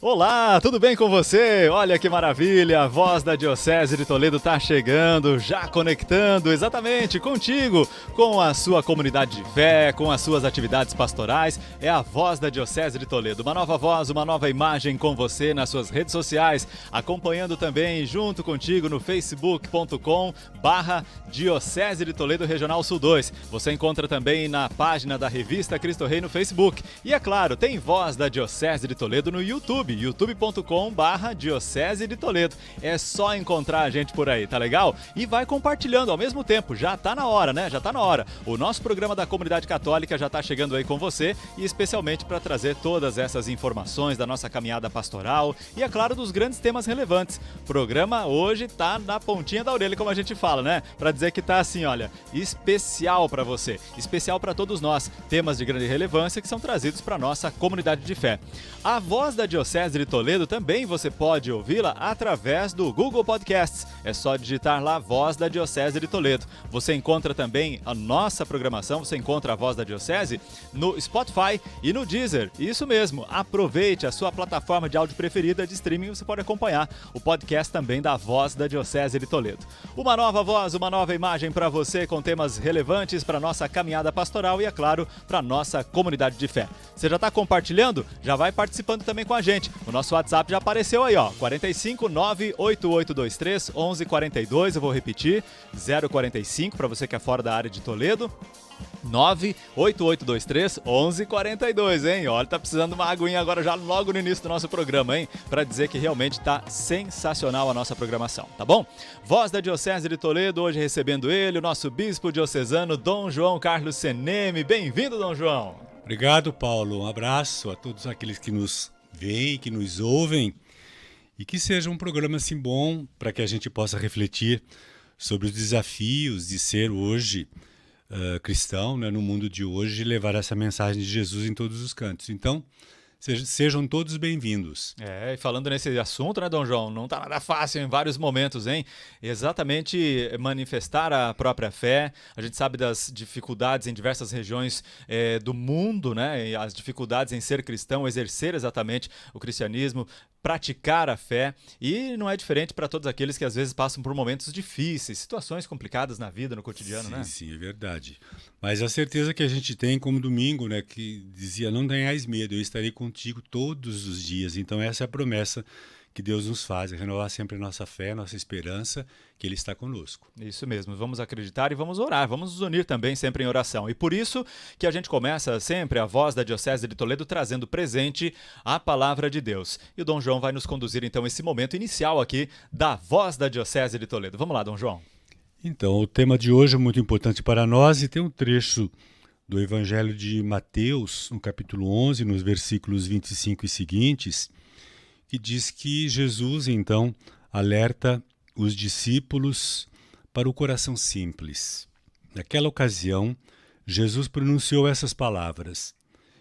Olá, tudo bem com você? Olha que maravilha, a voz da Diocese de Toledo está chegando, já conectando exatamente contigo, com a sua comunidade de fé, com as suas atividades pastorais. É a voz da Diocese de Toledo, uma nova voz, uma nova imagem com você nas suas redes sociais, acompanhando também junto contigo no facebook.com/Diocese de Toledo Regional Sul 2. Você encontra também na página da revista Cristo Rei no Facebook. E é claro, tem voz da Diocese de Toledo no YouTube. youtube.com/Diocese de Toledo. É só encontrar a gente por aí, tá legal? E vai compartilhando ao mesmo tempo, já tá na hora, né? Já tá na hora. O nosso programa da Comunidade Católica já tá chegando aí com você e especialmente para trazer todas essas informações da nossa caminhada pastoral e, é claro, dos grandes temas relevantes. O programa hoje tá na pontinha da orelha, como a gente fala, né? Para dizer que tá assim, olha, especial para você, especial para todos nós. Temas de grande relevância que são trazidos para nossa comunidade de fé. A voz da Diocese de Toledo também você pode ouvi-la através do Google Podcasts. É só digitar lá Voz da Diocese de Toledo. Você encontra também a nossa programação, você encontra a Voz da Diocese no Spotify e no Deezer. Isso mesmo, aproveite a sua plataforma de áudio preferida de streaming, você pode acompanhar o podcast também da Voz da Diocese de Toledo. Uma nova voz, uma nova imagem para você com temas relevantes para nossa caminhada pastoral e, é claro, para nossa comunidade de fé. Você já está compartilhando? Já vai participando também com a gente. O nosso WhatsApp já apareceu aí, ó, 45 98823 1142, eu vou repetir, 045 para você que é fora da área de Toledo, 98823 1142, hein? Olha, tá precisando de uma aguinha agora já logo no início do nosso programa, hein? Para dizer que realmente tá sensacional a nossa programação, tá bom? Voz da Diocese de Toledo, hoje recebendo ele, o nosso bispo diocesano, Dom João Carlos Seneme. Bem-vindo, Dom João! Obrigado, Paulo. Um abraço a todos aqueles que nos veem, que nos ouvem, e que seja um programa assim bom para que a gente possa refletir sobre os desafios de ser hoje cristão, né, no mundo de hoje, e levar essa mensagem de Jesus em todos os cantos. Então, sejam todos bem-vindos. E falando nesse assunto, né, Dom João, não tá nada fácil em vários momentos, hein? Exatamente manifestar a própria fé. A gente sabe das dificuldades em diversas regiões do mundo, né? E as dificuldades em ser cristão, exercer exatamente o cristianismo, praticar a fé, e não é diferente para todos aqueles que às vezes passam por momentos difíceis, situações complicadas na vida, no cotidiano, né? Sim, é verdade. Mas a certeza que a gente tem, como domingo, né, que dizia, não tenhais medo, eu estarei contigo todos os dias. Então essa é a promessa que Deus nos faz, é renovar sempre a nossa fé, a nossa esperança, que Ele está conosco. Isso mesmo, vamos acreditar e vamos orar, vamos nos unir também sempre em oração. E por isso que a gente começa sempre a Voz da Diocese de Toledo trazendo presente a Palavra de Deus. E o Dom João vai nos conduzir então esse momento inicial aqui da Voz da Diocese de Toledo. Vamos lá, Dom João. Então, o tema de hoje é muito importante para nós e tem um trecho do Evangelho de Mateus, no capítulo 11, nos versículos 25 e seguintes, que diz que Jesus, então, alerta os discípulos para o coração simples. Naquela ocasião, Jesus pronunciou essas palavras: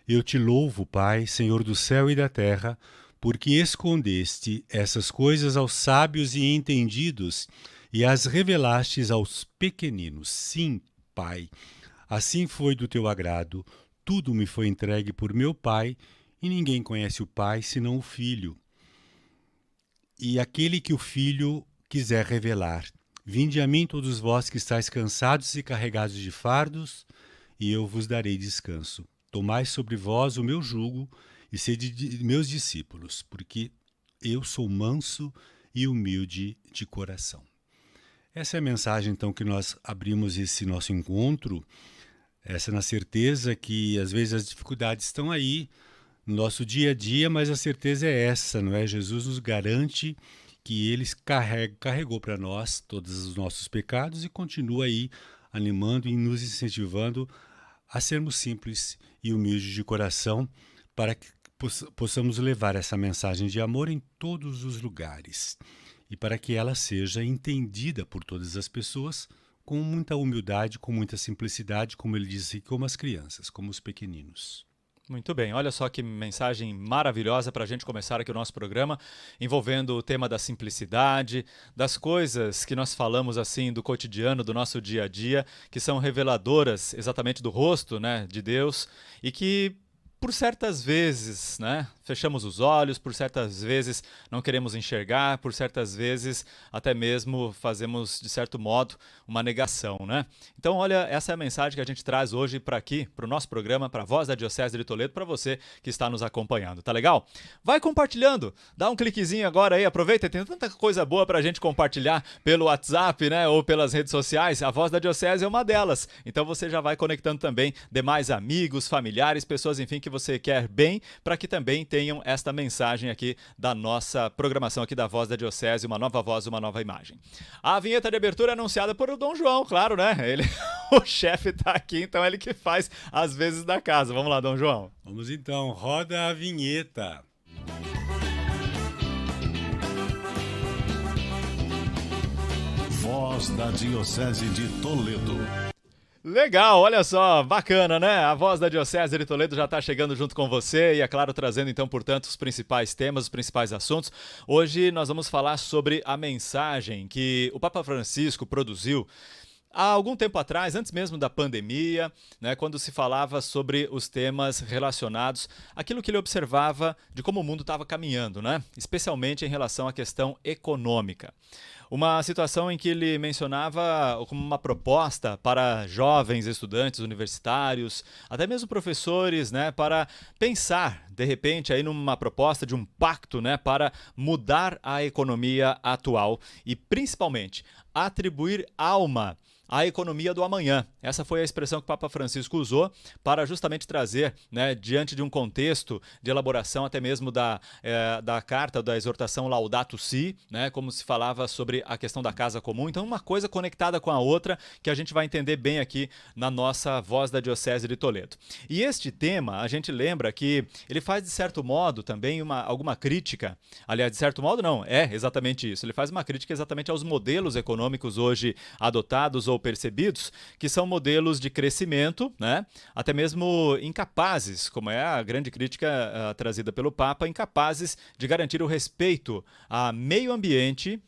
Eu te louvo, Pai, Senhor do céu e da terra, porque escondeste essas coisas aos sábios e entendidos e as revelastes aos pequeninos. Sim, Pai, assim foi do teu agrado. Tudo me foi entregue por meu Pai, e ninguém conhece o Pai senão o Filho, e aquele que o Filho quiser revelar. Vinde a mim todos vós que estáis cansados e carregados de fardos, e eu vos darei descanso. Tomai sobre vós o meu jugo e sede meus discípulos, porque eu sou manso e humilde de coração. Essa é a mensagem, então, que nós abrimos esse nosso encontro, essa na certeza que, às vezes, as dificuldades estão aí, no nosso dia a dia, mas a certeza é essa, não é? Jesus nos garante que Ele carregou para nós todos os nossos pecados e continua aí animando e nos incentivando a sermos simples e humildes de coração para que possamos levar essa mensagem de amor em todos os lugares e para que ela seja entendida por todas as pessoas com muita humildade, com muita simplicidade, como ele disse, como as crianças, como os pequeninos. Muito bem, olha só que mensagem maravilhosa para a gente começar aqui o nosso programa, envolvendo o tema da simplicidade, das coisas que nós falamos assim do cotidiano, do nosso dia a dia, que são reveladoras exatamente do rosto, né, de Deus, e que por certas vezes, né, fechamos os olhos, por certas vezes não queremos enxergar, por certas vezes até mesmo fazemos, de certo modo, uma negação, né? Então, olha, essa é a mensagem que a gente traz hoje para aqui, para o nosso programa, para a Voz da Diocese de Toledo, para você que está nos acompanhando, tá legal? Vai compartilhando, dá um cliquezinho agora aí, aproveita, tem tanta coisa boa para a gente compartilhar pelo WhatsApp, né, ou pelas redes sociais, a Voz da Diocese é uma delas, então você já vai conectando também demais amigos, familiares, pessoas, enfim, que você quer bem, para que também tenham esta mensagem aqui da nossa programação aqui da Voz da Diocese, uma nova voz, uma nova imagem. A vinheta de abertura é anunciada por o Dom João, claro, né? Ele, o chefe tá aqui, então ele que faz as vezes da casa. Vamos lá, Dom João. Vamos então, roda a vinheta. Voz da Diocese de Toledo. Legal, olha só, bacana, né? A Voz da Diocese de Toledo já está chegando junto com você e, é claro, trazendo então, portanto, os principais temas, os principais assuntos. Hoje nós vamos falar sobre a mensagem que o Papa Francisco produziu há algum tempo atrás, antes mesmo da pandemia, né, quando se falava sobre os temas relacionados àquilo que ele observava de como o mundo estava caminhando, né? Especialmente em relação à questão econômica. Uma situação em que ele mencionava como uma proposta para jovens estudantes universitários, até mesmo professores, né, para pensar, de repente, aí numa proposta de um pacto, né, para mudar a economia atual e, principalmente, atribuir alma à economia do amanhã. Essa foi a expressão que o Papa Francisco usou para justamente trazer, né, diante de um contexto de elaboração até mesmo da carta, da exortação Laudato Si, né, como se falava sobre a questão da casa comum. Então, uma coisa conectada com a outra que a gente vai entender bem aqui na nossa Voz da Diocese de Toledo. E este tema, a gente lembra que ele faz, de certo modo, também alguma crítica. Aliás, de certo modo, não, é exatamente isso. Ele faz uma crítica exatamente aos modelos econômicos hoje adotados ou percebidos, que são modelos de crescimento, né? Até mesmo incapazes, como é a grande crítica trazida pelo Papa, incapazes de garantir o respeito ao meio ambiente,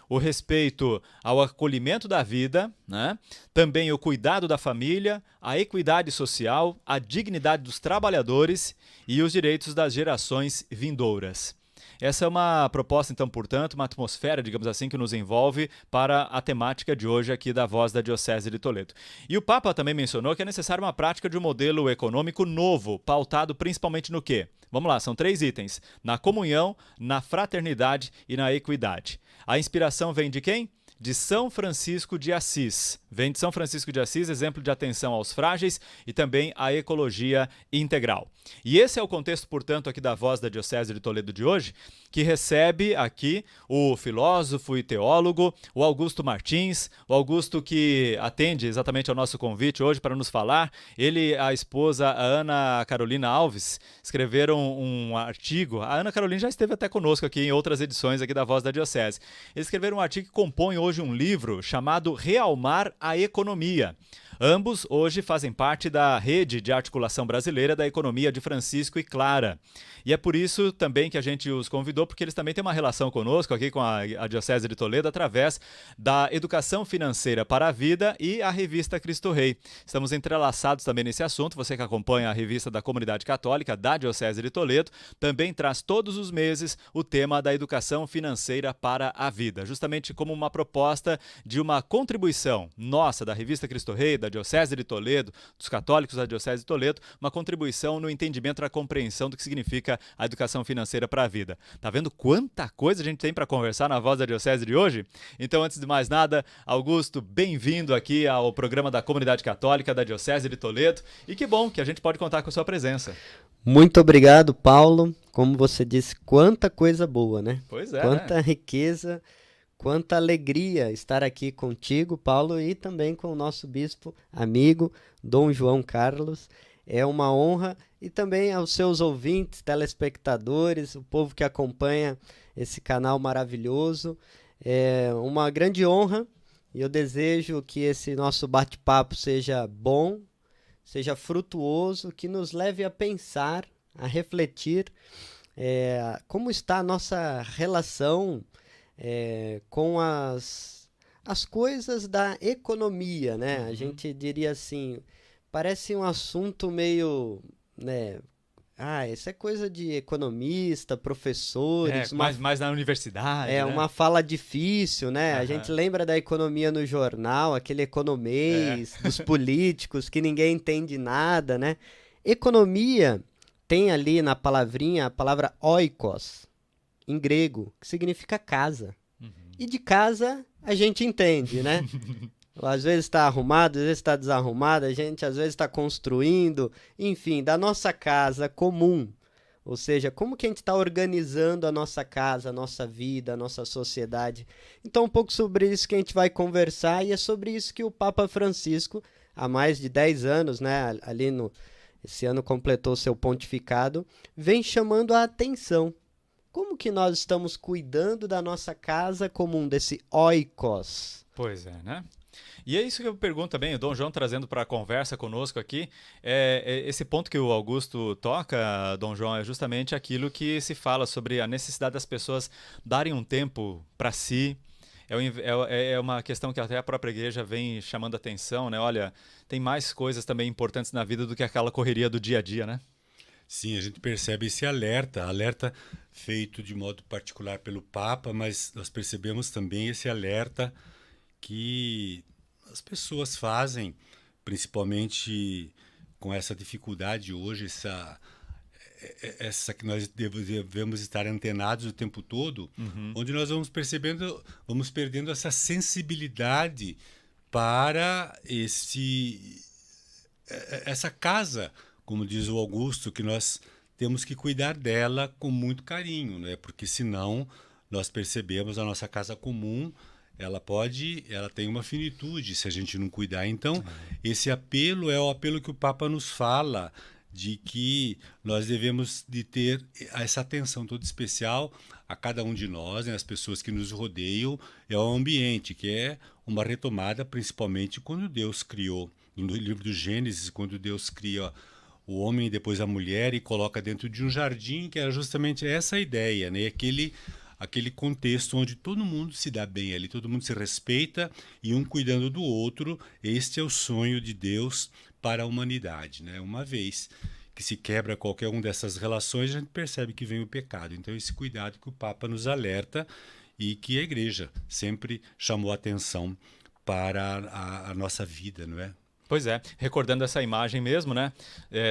o respeito ao acolhimento da vida, né? Também o cuidado da família, a equidade social, a dignidade dos trabalhadores e os direitos das gerações vindouras. Essa é uma proposta, então, portanto, uma atmosfera, digamos assim, que nos envolve para a temática de hoje aqui da Voz da Diocese de Toledo. E o Papa também mencionou que é necessária uma prática de um modelo econômico novo, pautado principalmente no quê? Vamos lá, são 3 itens: na comunhão, na fraternidade e na equidade. A inspiração vem de quem? De São Francisco de Assis. Vem de São Francisco de Assis, exemplo de atenção aos frágeis e também à ecologia integral. E esse é o contexto, portanto, aqui da Voz da Diocese de Toledo de hoje, que recebe aqui o filósofo e teólogo, o Augusto Martins, o Augusto que atende exatamente ao nosso convite hoje para nos falar. Ele e a esposa, a Ana Carolina Alves, escreveram um artigo. A Ana Carolina já esteve até conosco aqui em outras edições aqui da Voz da Diocese. Eles escreveram um artigo que compõe hoje um livro chamado Realmar a Economia. Ambos hoje fazem parte da rede de articulação brasileira da economia de Francisco e Clara. E é por isso também que a gente os convidou, porque eles também têm uma relação conosco aqui com a Diocese de Toledo através da Educação Financeira para a Vida e a revista Cristo Rei. Estamos entrelaçados também nesse assunto. Você que acompanha a revista da Comunidade Católica da Diocese de Toledo também traz todos os meses o tema da Educação Financeira para a Vida, justamente como uma proposta de uma contribuição nossa, da revista Cristo Rei, da Diocese de Toledo, dos católicos da Diocese de Toledo, uma contribuição no entendimento, na compreensão do que significa a educação financeira para a vida. Tá vendo quanta coisa a gente tem para conversar na Voz da Diocese de hoje? Então, antes de mais nada, Augusto, bem-vindo aqui ao programa da Comunidade Católica da Diocese de Toledo, e que bom que a gente pode contar com a sua presença. Muito obrigado, Paulo. Como você disse, quanta coisa boa, né? Pois é, quanta né? riqueza, quanta alegria estar aqui contigo, Paulo, e também com o nosso bispo amigo, Dom João Carlos. É uma honra, e também aos seus ouvintes, telespectadores, o povo que acompanha esse canal maravilhoso. É uma grande honra, e eu desejo que esse nosso bate-papo seja bom, seja frutuoso, que nos leve a pensar, a refletir como está a nossa relação com as coisas da economia, né? A gente diria assim, parece um assunto meio, né, Isso é coisa de economista, professores, mais na universidade, né? uma fala difícil, né? A Aham. gente lembra da economia no jornal, aquele economês dos políticos que ninguém entende nada, né? Economia tem ali na palavrinha a palavra oikos, em grego, que significa casa. E de casa a gente entende, né? Às vezes está arrumado, às vezes está desarrumado, a gente às vezes está construindo, enfim, da nossa casa comum. Ou seja, como que a gente está organizando a nossa casa, a nossa vida, a nossa sociedade. Então, um pouco sobre isso que a gente vai conversar, e é sobre isso que o Papa Francisco, há mais de 10 anos, né, esse ano completou seu pontificado, vem chamando a atenção. Como que nós estamos cuidando da nossa casa comum, desse oikos? Pois é, né? E é isso que eu pergunto também, o Dom João trazendo para a conversa conosco aqui, esse ponto que o Augusto toca, Dom João, é justamente aquilo que se fala sobre a necessidade das pessoas darem um tempo para si. É uma questão que até a própria igreja vem chamando a atenção, né? Olha, tem mais coisas também importantes na vida do que aquela correria do dia a dia, né? Sim, a gente percebe esse alerta feito de modo particular pelo Papa, mas nós percebemos também esse alerta que as pessoas fazem, principalmente com essa dificuldade hoje, essa que nós devemos estar antenados o tempo todo, onde nós vamos perdendo essa sensibilidade para essa casa, como diz o Augusto, que nós temos que cuidar dela com muito carinho, né? Porque senão nós percebemos a nossa casa comum, ela tem uma finitude se a gente não cuidar. Então, esse apelo é o apelo que o Papa nos fala, de que nós devemos de ter essa atenção toda especial a cada um de nós, né, as pessoas que nos rodeiam, ao ambiente, que é uma retomada principalmente quando Deus criou, no livro do Gênesis, quando Deus cria o homem e depois a mulher e coloca dentro de um jardim, que era justamente essa ideia, né, aquele contexto onde todo mundo se dá bem ali, todo mundo se respeita e um cuidando do outro. Este é o sonho de Deus para a humanidade, né? Uma vez que se quebra qualquer uma dessas relações, a gente percebe que vem o pecado. Então, esse cuidado que o Papa nos alerta e que a Igreja sempre chamou atenção para a nossa vida, não é? Pois é, recordando essa imagem mesmo, né?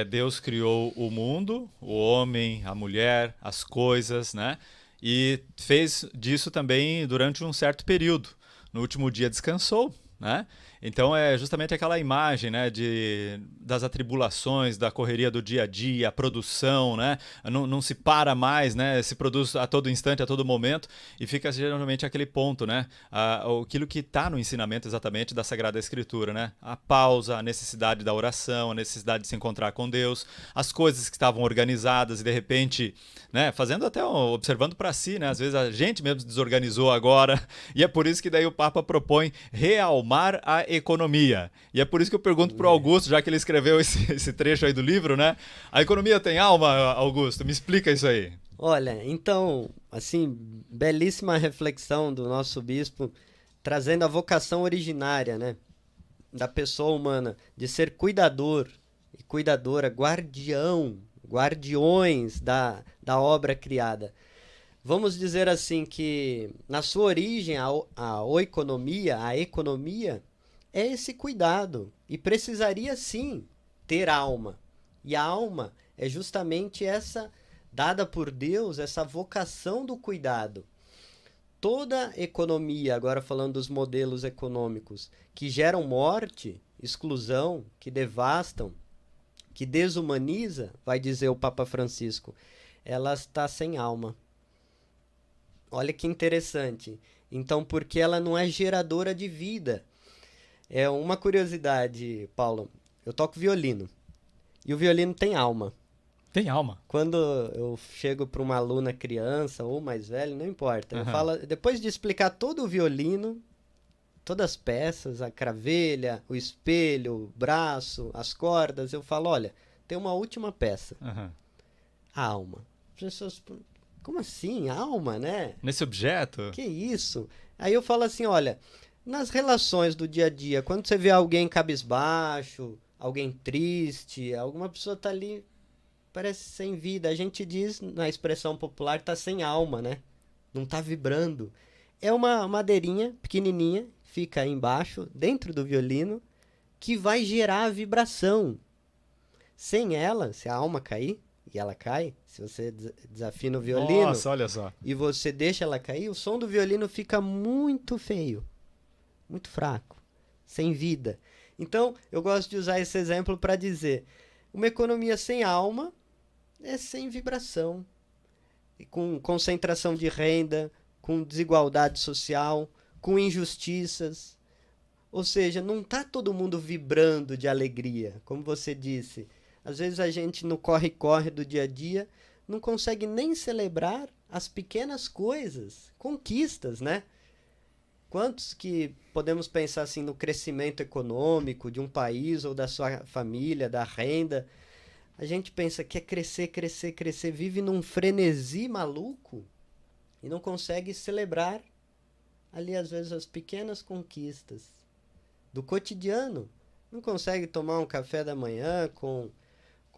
Deus criou o mundo, o homem, a mulher, as coisas, né? E fez disso também durante um certo período. No último dia descansou, né? Então é justamente aquela imagem, né, das atribulações, da correria do dia a dia, a produção, né? Não se para mais, né? Se produz a todo instante, a todo momento, e fica geralmente aquele ponto, né? Aquilo que está no ensinamento exatamente da Sagrada Escritura, né? A pausa, a necessidade da oração, a necessidade de se encontrar com Deus, as coisas que estavam organizadas e de repente, né? Observando para si, né? Às vezes a gente mesmo desorganizou agora, e é por isso que daí o Papa propõe realmar a economia. E é por isso que eu pergunto pro Augusto, já que ele escreveu esse trecho aí do livro, né? A economia tem alma, Augusto? Me explica isso aí. Olha, então, assim, belíssima reflexão do nosso bispo, trazendo a vocação originária, né, da pessoa humana, de ser cuidador e cuidadora, guardiões da obra criada. Vamos dizer assim que, na sua origem, a economia é esse cuidado, e precisaria sim ter alma. E a alma é justamente essa, dada por Deus, essa vocação do cuidado. Toda economia, agora falando dos modelos econômicos, que geram morte, exclusão, que devastam, que desumaniza, vai dizer o Papa Francisco, ela está sem alma. Olha que interessante. Então, porque ela não é geradora de vida. É uma curiosidade, Paulo. Eu toco violino. E o violino tem alma. Tem alma. Quando eu chego para uma aluna criança ou mais velha, não importa. Eu falo, depois de explicar todo o violino, todas as peças, a cravelha, o espelho, o braço, as cordas, eu falo, olha, tem uma última peça. A alma. As pessoas, como assim? Alma, né? Nesse objeto? Que isso? Aí eu falo assim, olha, nas relações do dia a dia, quando você vê alguém cabisbaixo, alguém triste, alguma pessoa tá ali parece sem vida. A gente diz, na expressão popular, tá sem alma, né? Não tá vibrando. É uma madeirinha pequenininha, fica aí embaixo, dentro do violino, que vai gerar a vibração. Sem ela, se a alma cair, e ela cai, se você desafina o violino... Nossa, olha só. E você deixa ela cair, o som do violino fica muito feio, muito fraco, sem vida. Então, eu gosto de usar esse exemplo para dizer, uma economia sem alma é sem vibração, com concentração de renda, com desigualdade social, com injustiças. Ou seja, não está todo mundo vibrando de alegria, como você disse. Às vezes a gente no corre-corre do dia a dia não consegue nem celebrar as pequenas coisas, conquistas, né? Quantos que podemos pensar assim no crescimento econômico de um país ou da sua família, da renda? A gente pensa que é crescer, crescer, crescer, vive num frenesi maluco e não consegue celebrar ali às vezes as pequenas conquistas do cotidiano. Não consegue tomar um café da manhã com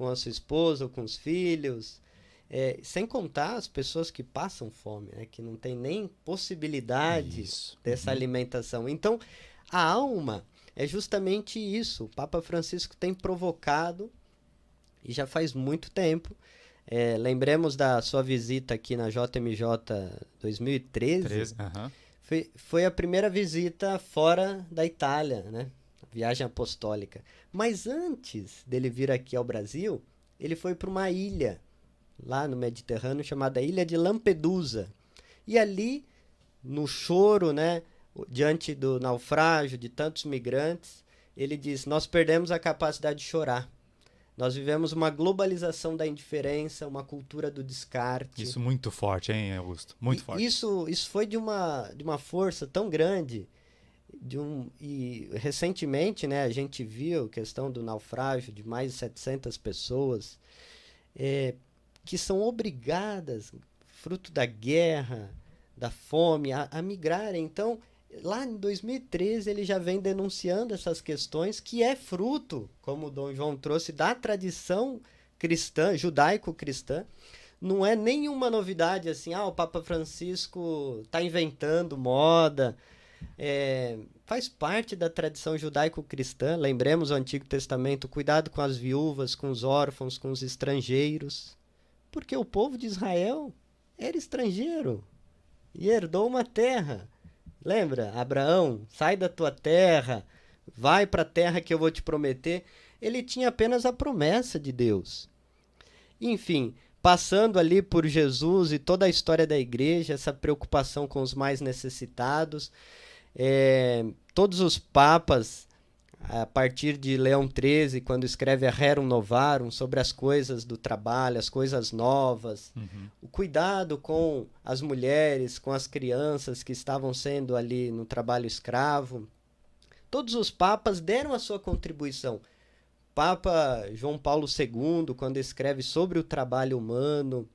a sua esposa ou com os filhos, sem contar as pessoas que passam fome, né? Que não tem nem possibilidade dessa alimentação. Então, a alma é justamente isso. O Papa Francisco tem provocado, e já faz muito tempo. Lembremos da sua visita aqui na JMJ 2013. Foi a primeira visita fora da Itália, né? Viagem apostólica. Mas antes dele vir aqui ao Brasil, ele foi para uma ilha, lá no Mediterrâneo, chamada Ilha de Lampedusa. E ali, no choro, né, diante do naufrágio de tantos migrantes, ele diz, nós perdemos a capacidade de chorar. Nós vivemos uma globalização da indiferença, uma cultura do descarte. Isso muito forte, hein, Augusto? Muito forte. Isso foi de uma força tão grande. E recentemente, né, a gente viu a questão do naufrágio de mais de 700 pessoas que são obrigadas, fruto da guerra, da fome, a migrarem. Então, lá em 2013, ele já vem denunciando essas questões, que é fruto, como o Dom João trouxe, da tradição cristã, judaico-cristã. Não é nenhuma novidade assim, o Papa Francisco está inventando moda. Faz parte da tradição judaico-cristã. Lembremos o Antigo Testamento, cuidado com as viúvas, com os órfãos, com os estrangeiros, porque o povo de Israel era estrangeiro e herdou uma terra. Lembra? Abraão, sai da tua terra, vai para a terra que eu vou te prometer. Ele tinha apenas a promessa de Deus. Enfim, passando ali por Jesus e toda a história da igreja, essa preocupação com os mais necessitados, todos os papas, a partir de Leão XIII, quando escreve a Rerum Novarum, sobre as coisas do trabalho, as coisas novas, o cuidado com as mulheres, com as crianças que estavam sendo ali no trabalho escravo, todos os papas deram a sua contribuição. Papa João Paulo II, quando escreve sobre o trabalho humano,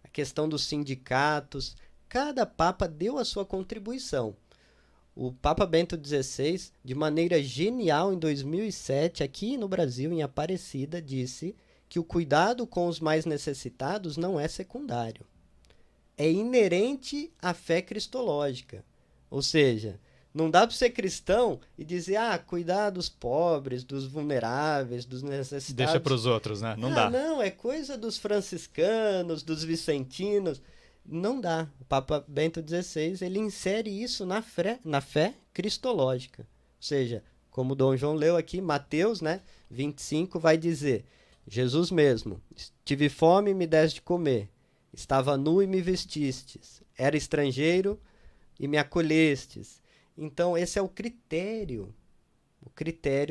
a questão dos sindicatos, cada papa deu a sua contribuição. O Papa Bento XVI, de maneira genial, em 2007, aqui no Brasil, em Aparecida, disse que o cuidado com os mais necessitados não é secundário. É inerente à fé cristológica. Ou seja, não dá para ser cristão e dizer, cuidar dos pobres, dos vulneráveis, dos necessitados. Deixa para os outros, né? Não dá. Não, é coisa dos franciscanos, dos vicentinos. Não dá. O Papa Bento XVI, ele insere isso na fé cristológica. Ou seja, como Dom João leu aqui, Mateus, né, 25, vai dizer, Jesus mesmo, tive fome e me deste de comer, estava nu e me vestistes, era estrangeiro e me acolhestes. Então, esse é o critério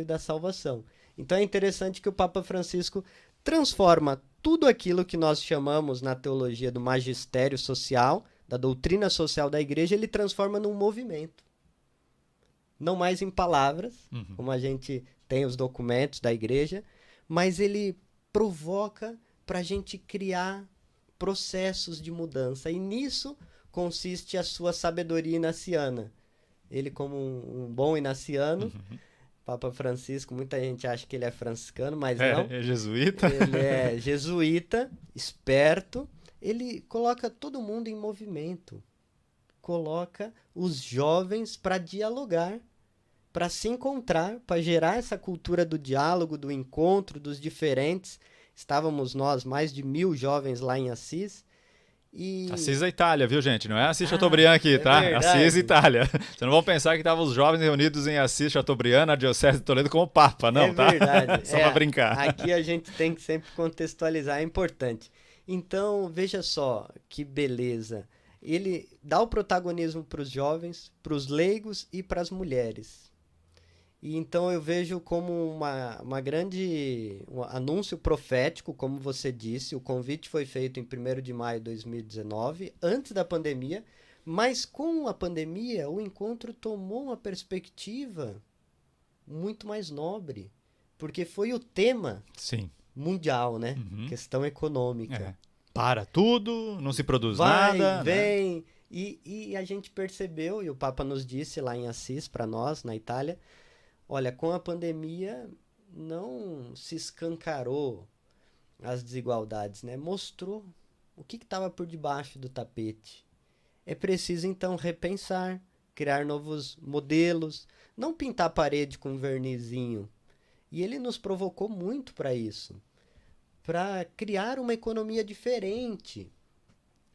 da salvação. Então, é interessante que o Papa Francisco transforma tudo aquilo que nós chamamos na teologia do magistério social, da doutrina social da igreja, ele transforma num movimento. Não mais em palavras, como a gente tem os documentos da igreja, mas ele provoca para a gente criar processos de mudança. E nisso consiste a sua sabedoria inaciana. Ele, como um bom inaciano, Papa Francisco, muita gente acha que ele é franciscano, mas não. É jesuíta? Ele é jesuíta, esperto. Ele coloca todo mundo em movimento. Coloca os jovens para dialogar, para se encontrar, para gerar essa cultura do diálogo, do encontro, dos diferentes. Estávamos nós, mais de 1.000 jovens lá em Assis. E... Assis é Itália, viu, gente? Não é Assis Chateaubriand aqui, tá? verdade. Assis Itália. Vocês não vão pensar que estavam os jovens reunidos em Assis Chateaubriand, na Diocese de Toledo, como Papa, não, tá? Verdade. Só pra brincar. Aqui a gente tem que sempre contextualizar, é importante. Então, veja só que beleza. Ele dá o protagonismo para os jovens, para os leigos e para as mulheres. E então eu vejo como uma grande anúncio profético, como você disse. O convite foi feito em 1º de maio de 2019, antes da pandemia, mas com a pandemia o encontro tomou uma perspectiva muito mais nobre, porque foi o tema Sim. mundial, né? Questão econômica. É. Para tudo, não se produz Vai, nada. vem. Né? E a gente percebeu, e o Papa nos disse lá em Assis, para nós, na Itália, olha, com a pandemia não se escancarou as desigualdades, né? Mostrou o que estava por debaixo do tapete. É preciso, então, repensar, criar novos modelos, não pintar a parede com vernizinho. E ele nos provocou muito para isso, para criar uma economia diferente.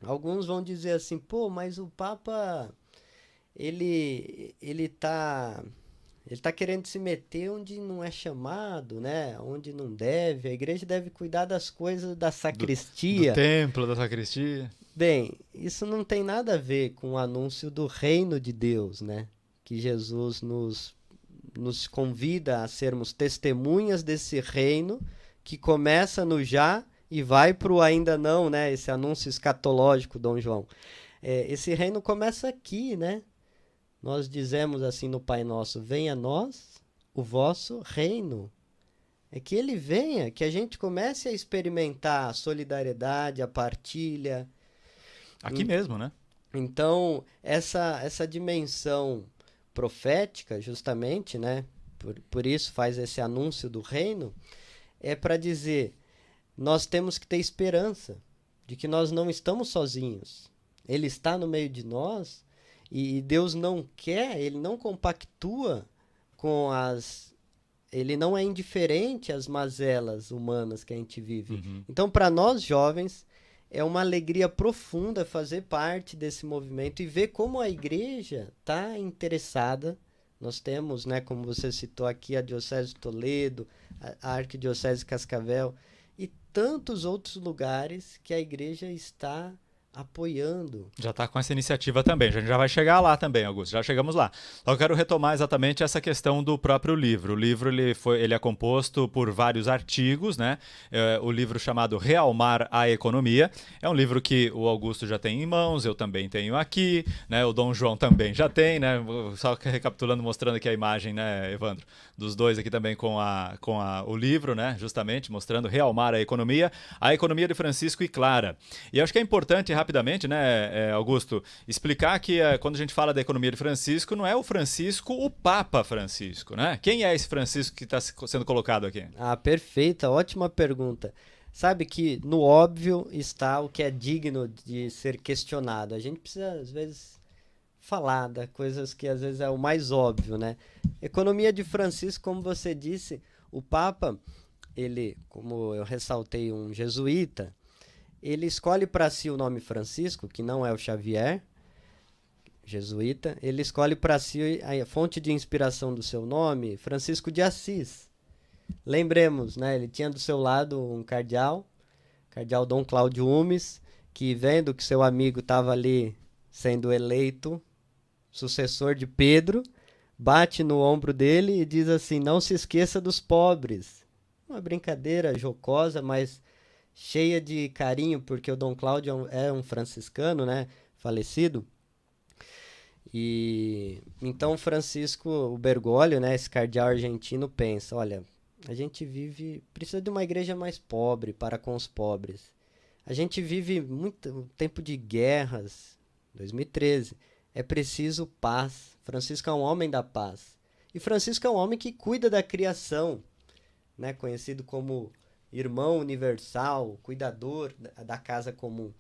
Alguns vão dizer assim, pô, mas o Papa, ele tá querendo se meter onde não é chamado, né? Onde não deve. A igreja deve cuidar das coisas da sacristia. Do templo, da sacristia. Bem, isso não tem nada a ver com o anúncio do reino de Deus, né? Que Jesus nos convida a sermos testemunhas desse reino que começa no já e vai para o ainda não, né? Esse anúncio escatológico, Dom João. Esse reino começa aqui, né? Nós dizemos assim no Pai Nosso, venha a nós o vosso reino. É que ele venha, que a gente comece a experimentar a solidariedade, a partilha. Aqui mesmo, né? Então, essa dimensão profética, justamente, né? Por isso faz esse anúncio do reino, é para dizer, nós temos que ter esperança de que nós não estamos sozinhos. Ele está no meio de nós. E Deus não quer, ele não compactua com ele não é indiferente às mazelas humanas que a gente vive. Então, para nós jovens, é uma alegria profunda fazer parte desse movimento e ver como a igreja está interessada. Nós temos, né, como você citou aqui, a Diocese de Toledo, a Arquidiocese de Cascavel e tantos outros lugares que a igreja está apoiando. Já está com essa iniciativa também, a gente já vai chegar lá também, Augusto, já chegamos lá. Só quero retomar exatamente essa questão do próprio livro. O livro ele é composto por vários artigos, né? O livro chamado Realmar a Economia, é um livro que o Augusto já tem em mãos, eu também tenho aqui, né? O Dom João também já tem, né? Só recapitulando, mostrando aqui a imagem, né, Evandro, dos dois aqui também com o livro, né? Justamente mostrando Realmar a Economia de Francisco e Clara. E acho que é importante rapidamente, né, Augusto, explicar que quando a gente fala da economia de Francisco, não é o Francisco, o Papa Francisco, né? Quem é esse Francisco que está sendo colocado aqui? Ah, perfeita, ótima pergunta. Sabe que no óbvio está o que é digno de ser questionado. A gente precisa, às vezes, falar das coisas que às vezes é o mais óbvio, né? Economia de Francisco, como você disse, o Papa, ele, como eu ressaltei, um jesuíta, ele escolhe para si o nome Francisco, que não é o Xavier, jesuíta. Ele escolhe para si a fonte de inspiração do seu nome, Francisco de Assis. Lembremos, né? Ele tinha do seu lado um cardeal Dom Cláudio Umes, que vendo que seu amigo estava ali sendo eleito sucessor de Pedro, bate no ombro dele e diz assim, não se esqueça dos pobres. Uma brincadeira jocosa, mas cheia de carinho, porque o Dom Cláudio é um franciscano, né, falecido. E então Francisco, o Bergoglio, né, esse cardeal argentino, pensa, olha, a gente precisa de uma igreja mais pobre para com os pobres. A gente vive muito tempo de guerras, 2013, é preciso paz. Francisco é um homem da paz. E Francisco é um homem que cuida da criação, né? Conhecido como irmão universal, cuidador da casa comum.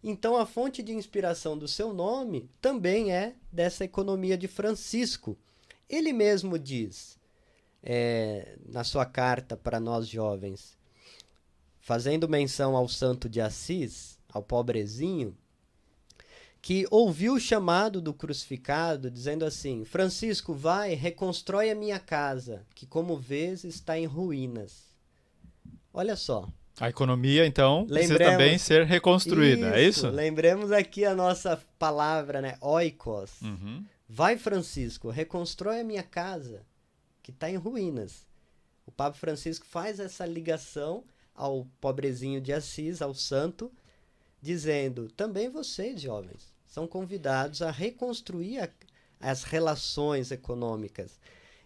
Então, a fonte de inspiração do seu nome também é dessa economia de Francisco. Ele mesmo diz, na sua carta para nós jovens, fazendo menção ao santo de Assis, ao pobrezinho, que ouviu o chamado do crucificado, dizendo assim: Francisco, vai, reconstrói a minha casa, que como vês está em ruínas. Olha só. A economia, então, precisa também ser reconstruída, é isso? Lembremos aqui a nossa palavra, né? Oikos. Vai, Francisco, reconstrói a minha casa, que está em ruínas. O Papa Francisco faz essa ligação ao pobrezinho de Assis, ao santo, dizendo, também vocês, jovens, são convidados a reconstruir as relações econômicas.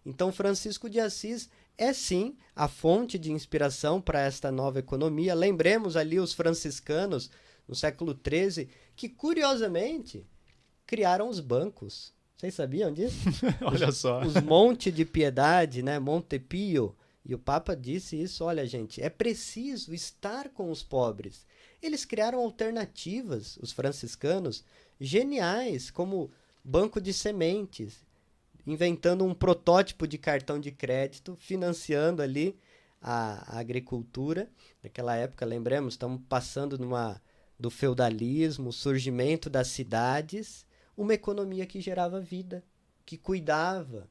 Então, Francisco de Assis é sim a fonte de inspiração para esta nova economia. Lembremos ali os franciscanos, no século XIII, que curiosamente criaram os bancos. Vocês sabiam disso? Olha só. Os Monte de Piedade, né? Montepio. E o Papa disse isso, olha gente, é preciso estar com os pobres. Eles criaram alternativas, os franciscanos, geniais, como banco de sementes, inventando um protótipo de cartão de crédito, financiando ali a agricultura. Naquela época, lembremos, estamos passando do feudalismo, o surgimento das cidades, uma economia que gerava vida, que cuidava,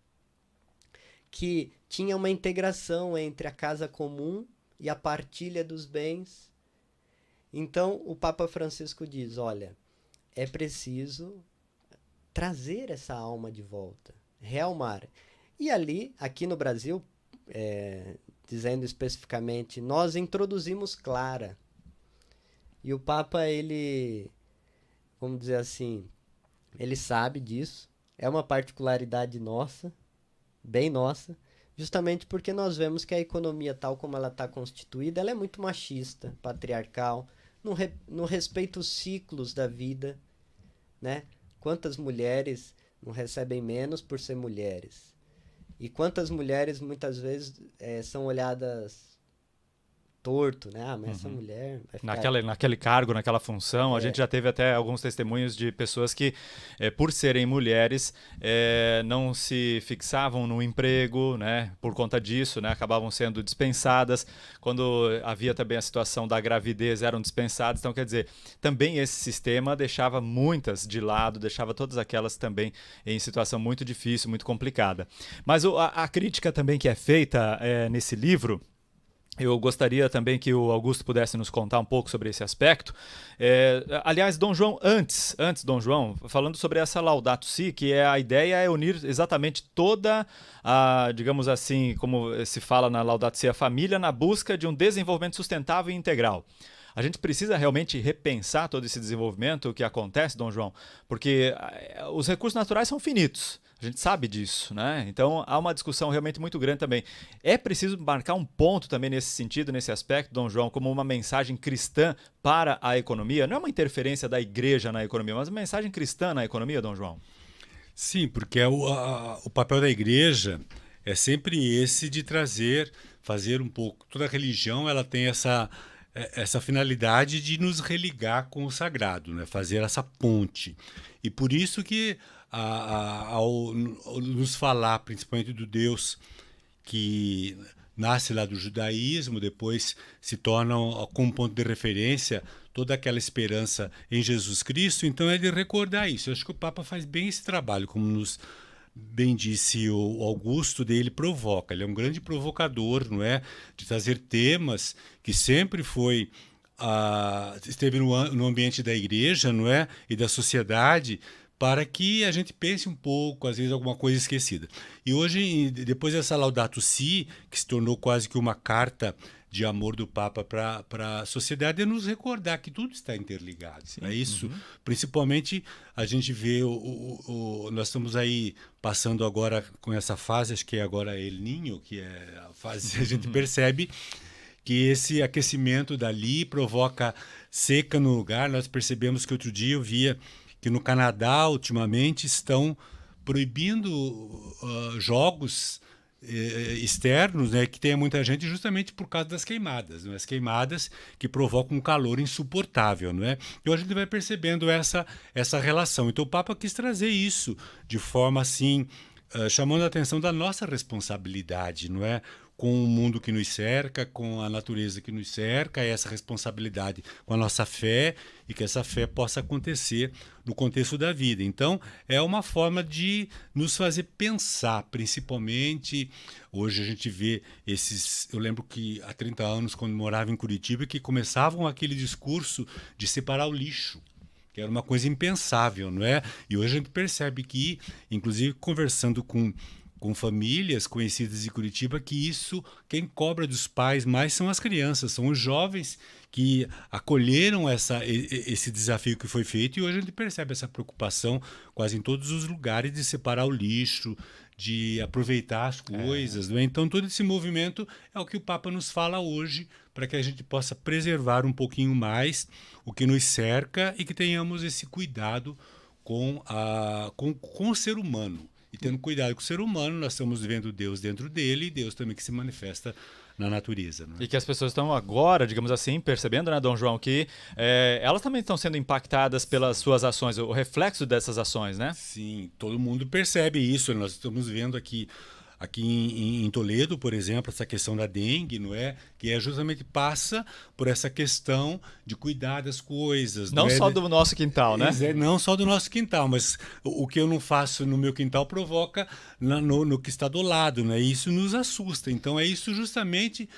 que tinha uma integração entre a casa comum e a partilha dos bens. Então, o Papa Francisco diz, olha, é preciso trazer essa alma de volta, realmar. E ali, aqui no Brasil, dizendo especificamente, nós introduzimos Clara. E o Papa, ele, vamos dizer assim, ele sabe disso, é uma particularidade nossa, bem nossa, justamente porque nós vemos que a economia tal como ela está constituída, ela é muito machista, patriarcal, não respeita os ciclos da vida, né? Quantas mulheres não recebem menos por ser mulheres? E quantas mulheres muitas vezes são olhadas torto, né? Ah, mas essa mulher vai ficar... Naquele cargo, naquela função, a gente já teve até alguns testemunhos de pessoas que, por serem mulheres, não se fixavam no emprego, né? Por conta disso, né? Acabavam sendo dispensadas. Quando havia também a situação da gravidez, eram dispensadas. Então, quer dizer, também esse sistema deixava muitas de lado, deixava todas aquelas também em situação muito difícil, muito complicada. Mas a crítica também que é feita nesse livro, eu gostaria também que o Augusto pudesse nos contar um pouco sobre esse aspecto. Aliás, Dom João, antes, Dom João, falando sobre essa Laudato Si, que a ideia é unir exatamente toda a, digamos assim, como se fala na Laudato Si, a família na busca de um desenvolvimento sustentável e integral. A gente precisa realmente repensar todo esse desenvolvimento que acontece, Dom João, porque os recursos naturais são finitos. A gente sabe disso, né? Então há uma discussão realmente muito grande também. É preciso marcar um ponto também nesse sentido, nesse aspecto, Dom João, como uma mensagem cristã para a economia. Não é uma interferência da igreja na economia, mas uma mensagem cristã na economia, Dom João. Sim, porque o papel da igreja é sempre esse de fazer um pouco. Toda religião ela tem essa finalidade de nos religar com o sagrado, né? Fazer essa ponte. E por isso que ao nos falar principalmente do Deus que nasce lá do judaísmo, depois se torna como ponto de referência toda aquela esperança em Jesus Cristo, então é de recordar isso. Eu acho que o Papa faz bem esse trabalho, como nos bem disse o Augusto, ele provoca, ele é um grande provocador, não é? De trazer temas que sempre esteve no ambiente da igreja, não é? E da sociedade, para que a gente pense um pouco, às vezes alguma coisa esquecida. E hoje, depois dessa Laudato Si, que se tornou quase que uma carta de amor do Papa para a sociedade, é nos recordar que tudo está interligado. Sim. É isso. Principalmente a gente vê, nós estamos aí passando agora com essa fase, acho que é agora El Niño, que é a fase que a gente percebe que esse aquecimento dali provoca seca no lugar. Nós percebemos que outro dia eu via que no Canadá, ultimamente, estão proibindo jogos externos, né, que tenha muita gente justamente por causa das queimadas, né, as queimadas que provocam um calor insuportável, não é? E hoje a gente vai percebendo essa relação. Então o Papa quis trazer isso de forma assim, chamando a atenção da nossa responsabilidade, não é? Com o mundo que nos cerca, com a natureza que nos cerca, essa responsabilidade com a nossa fé e que essa fé possa acontecer no contexto da vida. Então, é uma forma de nos fazer pensar, principalmente, hoje a gente vê eu lembro que há 30 anos, quando morava em Curitiba, que começavam aquele discurso de separar o lixo, que era uma coisa impensável, não é? E hoje a gente percebe que, inclusive conversando com famílias conhecidas de Curitiba, que quem cobra dos pais mais são as crianças, são os jovens que acolheram esse desafio que foi feito, e hoje a gente percebe essa preocupação quase em todos os lugares de separar o lixo, de aproveitar as coisas. Não é? Então todo esse movimento é o que o Papa nos fala hoje, para que a gente possa preservar um pouquinho mais o que nos cerca e que tenhamos esse cuidado com o ser humano. E tendo cuidado com o ser humano, nós estamos vendo Deus dentro dele e Deus também que se manifesta na natureza. Né? E que as pessoas estão agora, digamos assim, percebendo, né, Dom João, que elas também estão sendo impactadas pelas suas ações, o reflexo dessas ações, né? Sim, todo mundo percebe isso. Nós estamos vendo aqui em Toledo, por exemplo, essa questão da dengue, não é? Que justamente passa por essa questão de cuidar das coisas. Não só do nosso quintal, né? Não só do nosso quintal, mas o que eu não faço no meu quintal provoca no que está do lado, né? E isso nos assusta. Então é isso justamente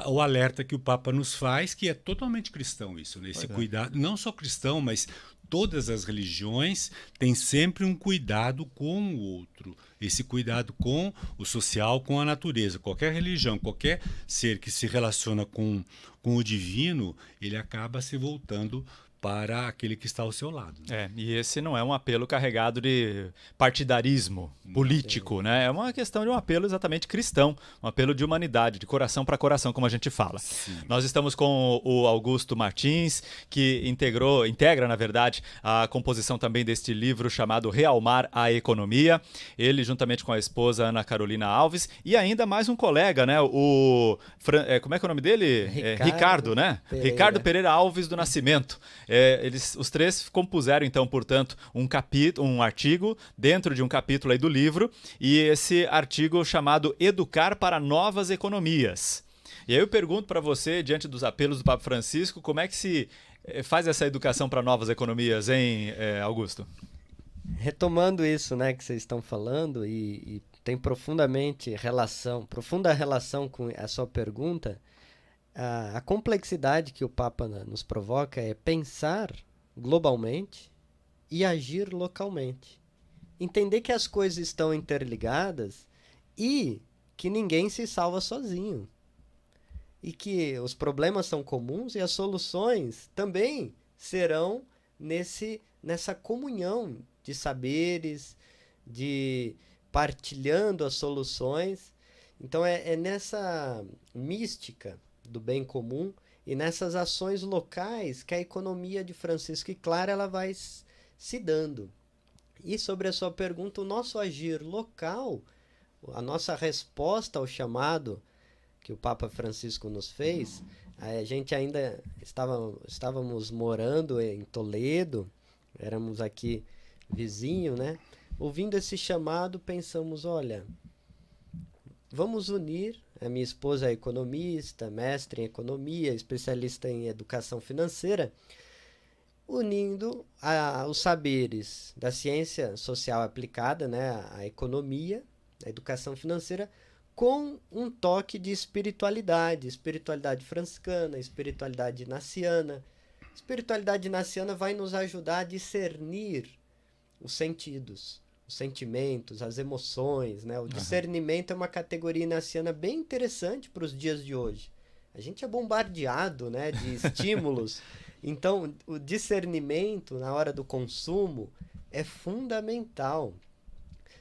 o alerta que o Papa nos faz, que é totalmente cristão isso, né? Esse cuidado, não só cristão, mas todas as religiões têm sempre um cuidado com o outro, esse cuidado com o social, com a natureza. Qualquer religião, qualquer ser que se relaciona com o divino, ele acaba se voltando para aquele que está ao seu lado. E esse não é um apelo carregado de partidarismo político, né? É uma questão de um apelo exatamente cristão, um apelo de humanidade, de coração para coração, como a gente fala. Sim. Nós estamos com o Augusto Martins, que integra, na verdade, a composição também deste livro chamado Realmar a Economia. Ele, juntamente com a esposa Ana Carolina Alves, e ainda mais um colega, né? Como é que é o nome dele? Ricardo, né? Pereira. Ricardo Pereira Alves do Nascimento. Os três compuseram, então, portanto, um artigo dentro de um capítulo aí do livro, e esse artigo chamado Educar para Novas Economias. E aí eu pergunto para você, diante dos apelos do Papa Francisco, como é que se faz essa educação para novas economias, hein, Augusto? Retomando isso, né, que vocês estão falando, e tem profunda relação com a sua pergunta. A complexidade que o Papa nos provoca é pensar globalmente e agir localmente. Entender que as coisas estão interligadas e que ninguém se salva sozinho. E que os problemas são comuns e as soluções também serão nessa comunhão de saberes, de partilhando as soluções. Então é nessa mística do bem comum e nessas ações locais que a economia de Francisco e Clara ela vai se dando. E sobre a sua pergunta, o nosso agir local, a nossa resposta ao chamado que o Papa Francisco nos fez, a gente ainda estávamos morando em Toledo, éramos aqui vizinho, né? Ouvindo esse chamado, pensamos, olha, vamos unir. A minha esposa é economista, mestre em economia, especialista em educação financeira, unindo os saberes da ciência social aplicada, né, a economia, a educação financeira, com um toque de espiritualidade franciscana, espiritualidade ignaciana. Espiritualidade ignaciana vai nos ajudar a discernir os sentidos, os sentimentos, as emoções, né? O discernimento é uma categoria ignaciana bem interessante para os dias de hoje. A gente é bombardeado, né, de estímulos. Então, o discernimento na hora do consumo é fundamental.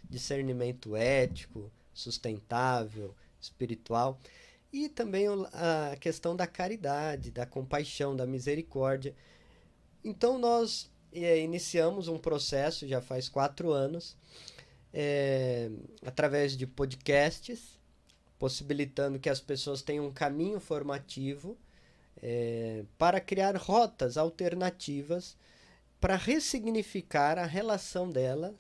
Discernimento ético, sustentável, espiritual. E também a questão da caridade, da compaixão, da misericórdia. Então, nós iniciamos um processo, já faz 4 anos, através de podcasts, possibilitando que as pessoas tenham um caminho formativo para criar rotas alternativas para ressignificar a relação delas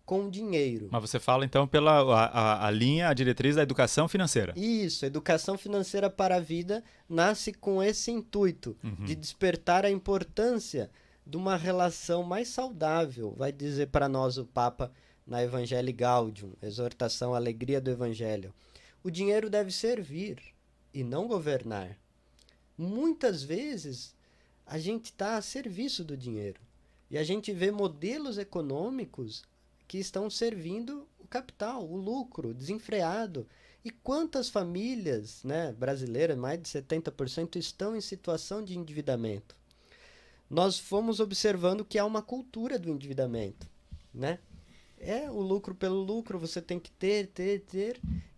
com o dinheiro. Mas você fala então pela a linha, a diretriz da educação financeira. Isso, educação financeira para a vida nasce com esse intuito de despertar a importância de uma relação mais saudável, vai dizer para nós o Papa na Evangelii Gaudium, exortação à alegria do Evangelho. O dinheiro deve servir e não governar. Muitas vezes a gente está a serviço do dinheiro e a gente vê modelos econômicos que estão servindo o capital, o lucro desenfreado. E quantas famílias, né, brasileiras, mais de 70%, estão em situação de endividamento? Nós fomos observando que há uma cultura do endividamento, né? É o lucro pelo lucro, você tem que ter,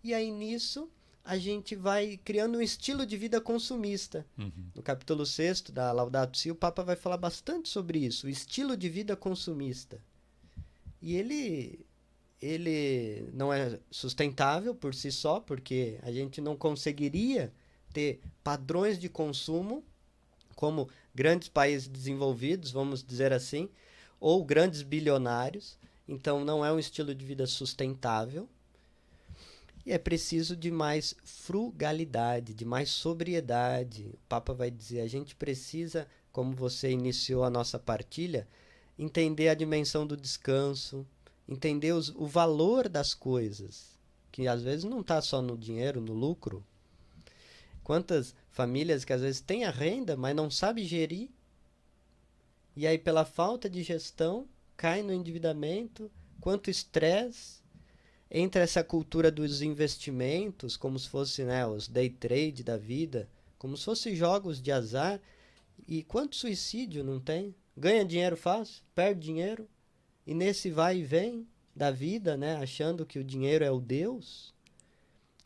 e aí nisso a gente vai criando um estilo de vida consumista. No capítulo 6 da Laudato Si, o Papa vai falar bastante sobre isso, o estilo de vida consumista. E ele não é sustentável por si só, porque a gente não conseguiria ter padrões de consumo como grandes países desenvolvidos, vamos dizer assim, ou grandes bilionários. Então não é um estilo de vida sustentável. E é preciso de mais frugalidade, de mais sobriedade. O Papa vai dizer, a gente precisa, como você iniciou a nossa partilha, entender a dimensão do descanso, entender o valor das coisas, que às vezes não está só no dinheiro, no lucro. Quantas famílias que às vezes têm a renda, mas não sabem gerir, e aí pela falta de gestão, cai no endividamento, quanto estresse, entra essa cultura dos investimentos, como se fosse, né, os day trade da vida, como se fossem jogos de azar, e quanto suicídio não tem? Ganha dinheiro fácil, perde dinheiro, e nesse vai e vem da vida, né, achando que o dinheiro é o Deus,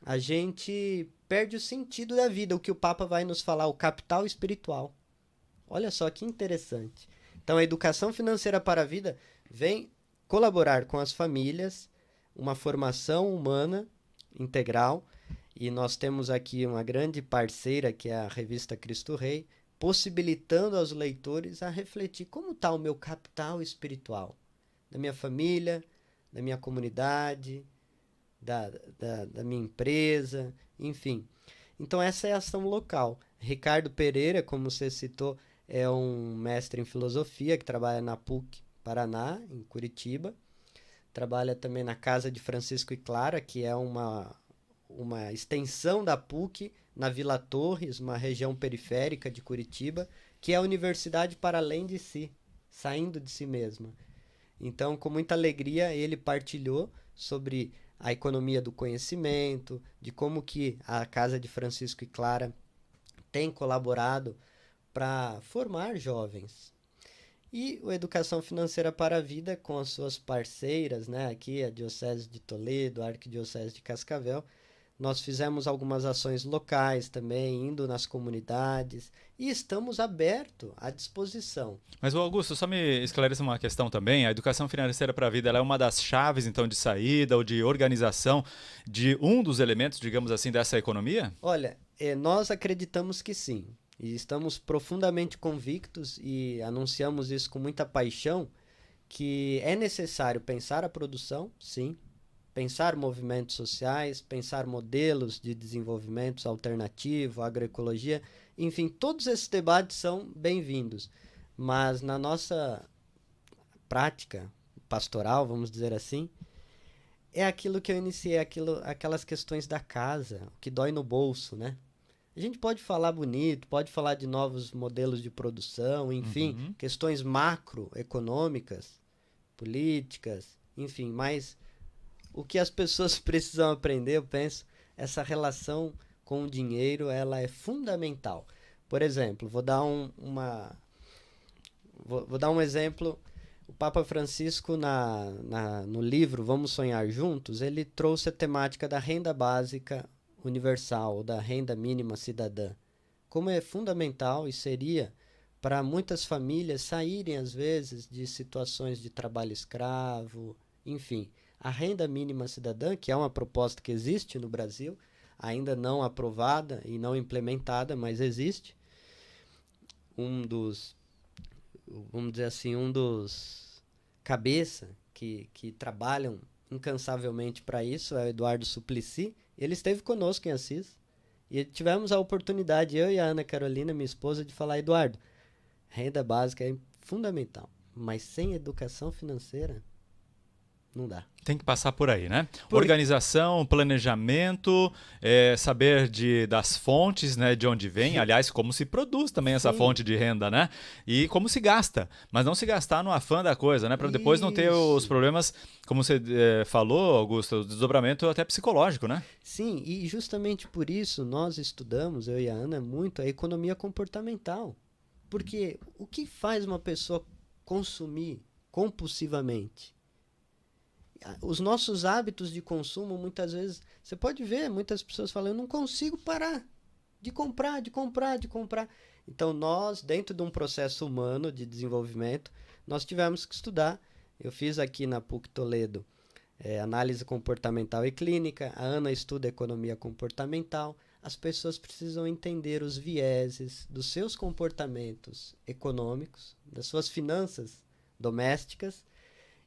a gente perde o sentido da vida, o que o Papa vai nos falar, o capital espiritual. Olha só que interessante. Então a educação financeira para a vida vem colaborar com as famílias, uma formação humana integral, e nós temos aqui uma grande parceira que é a revista Cristo Rei, possibilitando aos leitores a refletir como está o meu capital espiritual, da minha família, da minha comunidade, da minha empresa, enfim. Então essa é a ação local. Ricardo Pereira, como você citou, é um mestre em filosofia que trabalha na PUC Paraná, em Curitiba. Trabalha também na Casa de Francisco e Clara, que é uma extensão da PUC na Vila Torres, uma região periférica de Curitiba, que é a universidade para além de si, saindo de si mesma. Então, com muita alegria, ele partilhou sobre a economia do conhecimento, de como que a Casa de Francisco e Clara tem colaborado para formar jovens. E o Educação Financeira para a Vida, com as suas parceiras, né, aqui a Diocese de Toledo, a Arquidiocese de Cascavel, nós fizemos algumas ações locais também, indo nas comunidades, e estamos abertos à disposição. Mas, Augusto, só me esclarece uma questão também. A educação financeira para a vida ela é uma das chaves, então, de saída ou de organização de um dos elementos, digamos assim, dessa economia? Olha, nós acreditamos que sim. E estamos profundamente convictos e anunciamos isso com muita paixão, que é necessário pensar a produção, sim, pensar movimentos sociais, pensar modelos de desenvolvimento alternativo, agroecologia, enfim, todos esses debates são bem-vindos. Mas na nossa prática pastoral, vamos dizer assim, é aquilo que eu iniciei, aquelas questões da casa, o que dói no bolso, né? A gente pode falar bonito, pode falar de novos modelos de produção, enfim, questões macroeconômicas, políticas, enfim, mas o que as pessoas precisam aprender, eu penso, essa relação com o dinheiro, ela é fundamental. Por exemplo, vou dar um exemplo. O Papa Francisco, no livro Vamos Sonhar Juntos, ele trouxe a temática da renda básica universal, da renda mínima cidadã. Como é fundamental e seria para muitas famílias saírem, às vezes, de situações de trabalho escravo, enfim, A renda mínima cidadã, que é uma proposta que existe no Brasil, ainda não aprovada e não implementada, mas existe. Vamos dizer assim, um dos cabeça que trabalham incansavelmente para isso é o Eduardo Suplicy. Ele esteve conosco em Assis e tivemos a oportunidade, eu e a Ana Carolina, minha esposa, de falar: Eduardo, renda básica é fundamental, mas sem educação financeira não dá. Tem que passar por aí, né? Organização, planejamento, saber das fontes, né, de onde vem, aliás, como se produz também essa fonte de renda, né? E como se gasta, mas não se gastar no afã da coisa, né? Para depois não ter os problemas, como você falou, Augusto, o desdobramento até psicológico, né? Sim, e justamente por isso nós estudamos, eu e a Ana, muito a economia comportamental. Porque o que faz uma pessoa consumir compulsivamente? Os nossos hábitos de consumo, muitas vezes, você pode ver, muitas pessoas falam: eu não consigo parar de comprar. Então nós, dentro de um processo humano de desenvolvimento, nós tivemos que estudar. Eu fiz aqui na PUC Toledo análise comportamental e clínica, a Ana estuda economia comportamental. As pessoas precisam entender os vieses dos seus comportamentos econômicos, das suas finanças domésticas.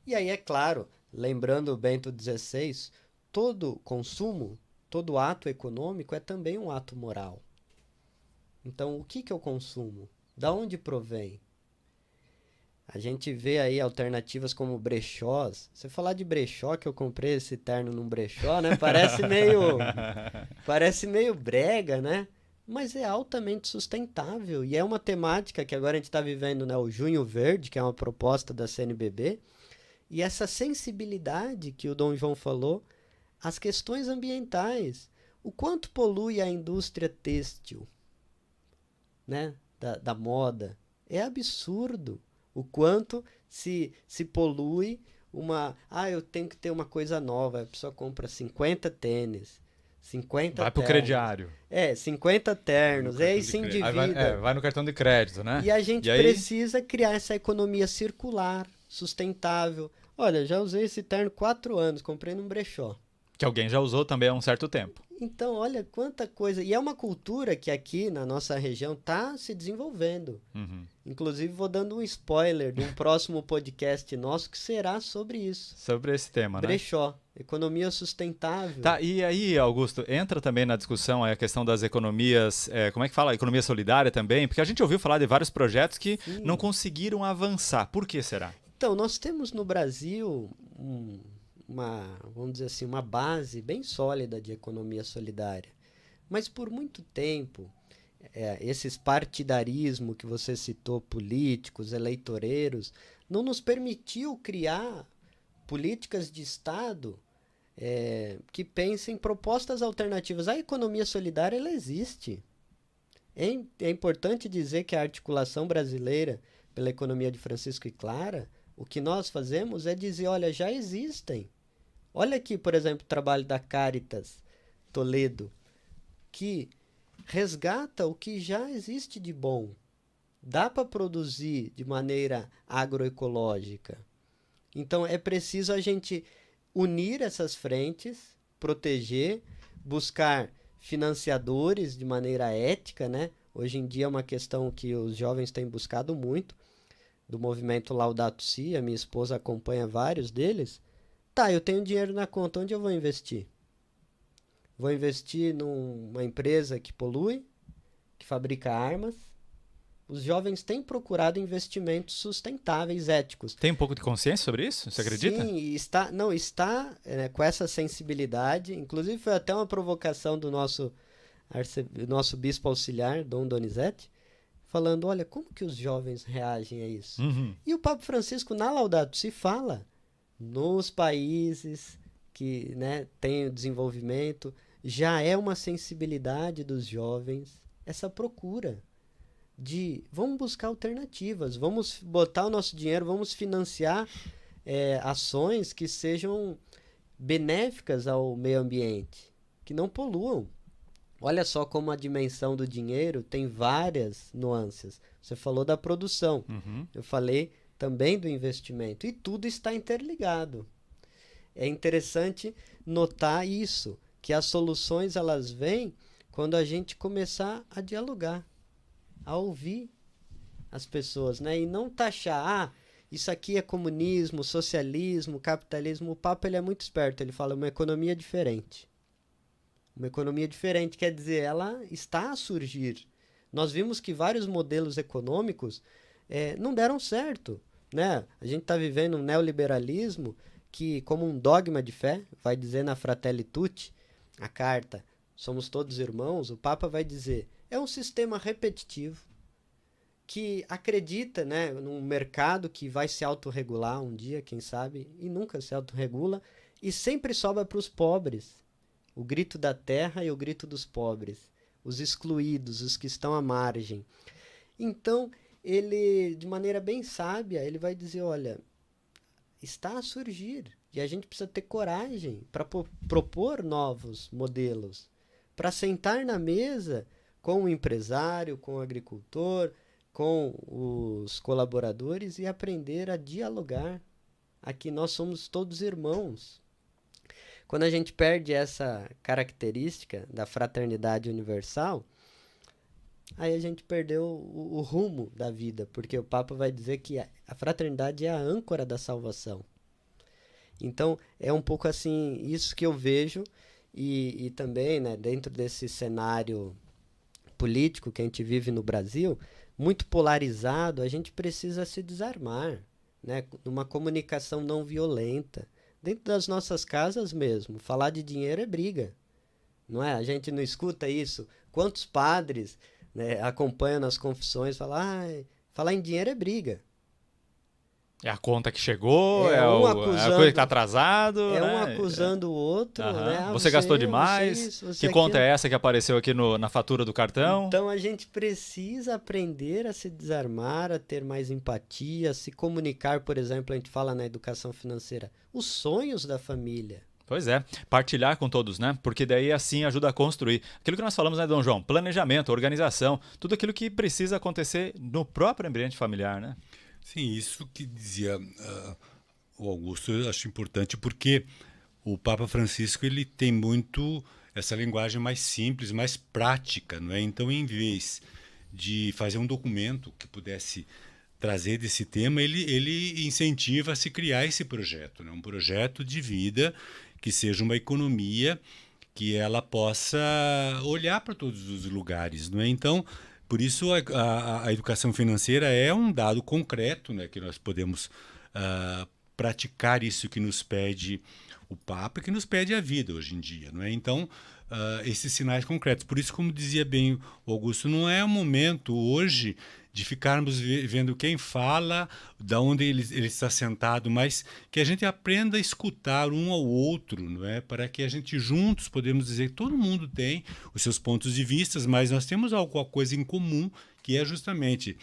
E aí, é claro, lembrando o Bento XVI, todo consumo, todo ato econômico é também um ato moral. Então, o que eu consumo? Da onde provém? A gente vê aí alternativas como brechós. Você falar de brechó, que eu comprei esse terno num brechó, né? Parece meio brega, né? Mas é altamente sustentável. E é uma temática que agora a gente está vivendo, né? O Junho Verde, que é uma proposta da CNBB. E essa sensibilidade que o Dom João falou, as questões ambientais. O quanto polui a indústria têxtil, né? Da moda. É absurdo. O quanto se polui eu tenho que ter uma coisa nova. A pessoa compra 50 tênis, 50 vai pro crediário. 50 ternos, aí se endivida. Vai no cartão de crédito, né? E a gente precisa criar essa economia circular, sustentável. Olha, já usei esse terno 4 anos, comprei num brechó. Que alguém já usou também há um certo tempo. Então, olha quanta coisa. E é uma cultura que aqui na nossa região está se desenvolvendo. Uhum. Inclusive, vou dando um spoiler de um próximo podcast nosso que será sobre isso. Sobre esse tema, né? Brechó, economia sustentável. Tá, e aí, Augusto, entra também na discussão a questão das economias, como é que fala? Economia solidária também, porque a gente ouviu falar de vários projetos que não conseguiram avançar. Por que será? Então, nós temos no Brasil vamos dizer assim, uma base bem sólida de economia solidária. Mas por muito tempo, esses partidarismo que você citou, políticos, eleitoreiros, não nos permitiu criar políticas de Estado que pensem em propostas alternativas. A economia solidária, ela existe. É importante dizer que a articulação brasileira pela economia de Francisco e Clara, o que nós fazemos é dizer: olha, já existem. Olha aqui, por exemplo, o trabalho da Caritas Toledo, que resgata o que já existe de bom. Dá para produzir de maneira agroecológica. Então, é preciso a gente unir essas frentes, proteger, buscar financiadores de maneira ética, né? Hoje em dia é uma questão que os jovens têm buscado muito, do movimento Laudato Si. A minha esposa acompanha vários deles. Tá, eu tenho dinheiro na conta, onde eu vou investir? Vou investir numa empresa que polui, que fabrica armas. Os jovens têm procurado investimentos sustentáveis, éticos. Tem um pouco de consciência sobre isso? Você acredita? Sim, está com essa sensibilidade. Inclusive foi até uma provocação do nosso bispo auxiliar, Dom Donizete, falando: olha, como que os jovens reagem a isso? Uhum. E o Papa Francisco, na Laudato Si, fala: nos países que, né, têm o desenvolvimento, já é uma sensibilidade dos jovens essa procura de vamos buscar alternativas, vamos botar o nosso dinheiro, vamos financiar ações que sejam benéficas ao meio ambiente, que não poluam. Olha só como a dimensão do dinheiro tem várias nuances. Você falou da produção, eu falei também do investimento, e tudo está interligado. é interessante notar isso, que as soluções elas vêm quando a gente começar a dialogar, a ouvir as pessoas, né? E não taxar, isso aqui é comunismo, socialismo, capitalismo. O Papa ele é muito esperto, ele fala uma economia diferente. Uma economia diferente quer dizer, ela está a surgir. Nós vimos que vários modelos econômicos não deram certo, né? A gente está vivendo um neoliberalismo que, como um dogma de fé, vai dizer na Fratelli Tutti, a carta, somos todos irmãos, o Papa vai dizer, é um sistema repetitivo que acredita, né, num mercado que vai se autorregular um dia, quem sabe, e nunca se autorregula, e sempre sobra para os pobres. O grito da terra e o grito dos pobres, os excluídos, os que estão à margem. Então, ele, de maneira bem sábia, ele vai dizer, olha, está a surgir, e a gente precisa ter coragem para propor novos modelos, para sentar na mesa com o empresário, com o agricultor, com os colaboradores e aprender a dialogar. Aqui nós somos todos irmãos. Quando a gente perde essa característica da fraternidade universal, aí a gente perdeu o rumo da vida, porque o Papa vai dizer que a fraternidade é a âncora da salvação. Então, é um pouco assim, isso que eu vejo, e também, né, dentro desse cenário político que a gente vive no Brasil, muito polarizado, a gente precisa se desarmar, né, numa comunicação não violenta. Dentro das nossas casas mesmo, falar de dinheiro é briga, não é? A gente não escuta isso. Quantos padres, né, acompanham nas confissões, falar em dinheiro é briga. É a conta que chegou, é a coisa que está atrasado. É né? um acusando o outro. Né? Você gastou demais. Você que conta é essa que apareceu aqui na fatura do cartão? Então a gente precisa aprender a se desarmar, a ter mais empatia, a se comunicar, por exemplo, a gente fala na educação financeira, os sonhos da família. Pois é, partilhar com todos, né? Porque daí assim ajuda a construir. Aquilo que nós falamos, né, Dom João? Planejamento, organização, tudo aquilo que precisa acontecer no próprio ambiente familiar, né? Sim, isso que dizia o Augusto, eu acho importante, porque o Papa Francisco ele tem muito essa linguagem mais simples, mais prática, não é? Então, em vez de fazer um documento que pudesse trazer desse tema, ele incentiva a se criar esse projeto, né? Um projeto de vida que seja uma economia que ela possa olhar para todos os lugares, não é? Então, por isso, a educação financeira é um dado concreto, né, que nós podemos praticar isso que nos pede o Papa, que nos pede a vida hoje em dia. Não é? Então, esses sinais concretos. Por isso, como dizia bem o Augusto, não é o momento hoje de ficarmos vendo quem fala, de onde ele está sentado, mas que a gente aprenda a escutar um ao outro, não é? Para que a gente juntos podemos dizer que todo mundo tem os seus pontos de vista, mas nós temos alguma coisa em comum, que é justamente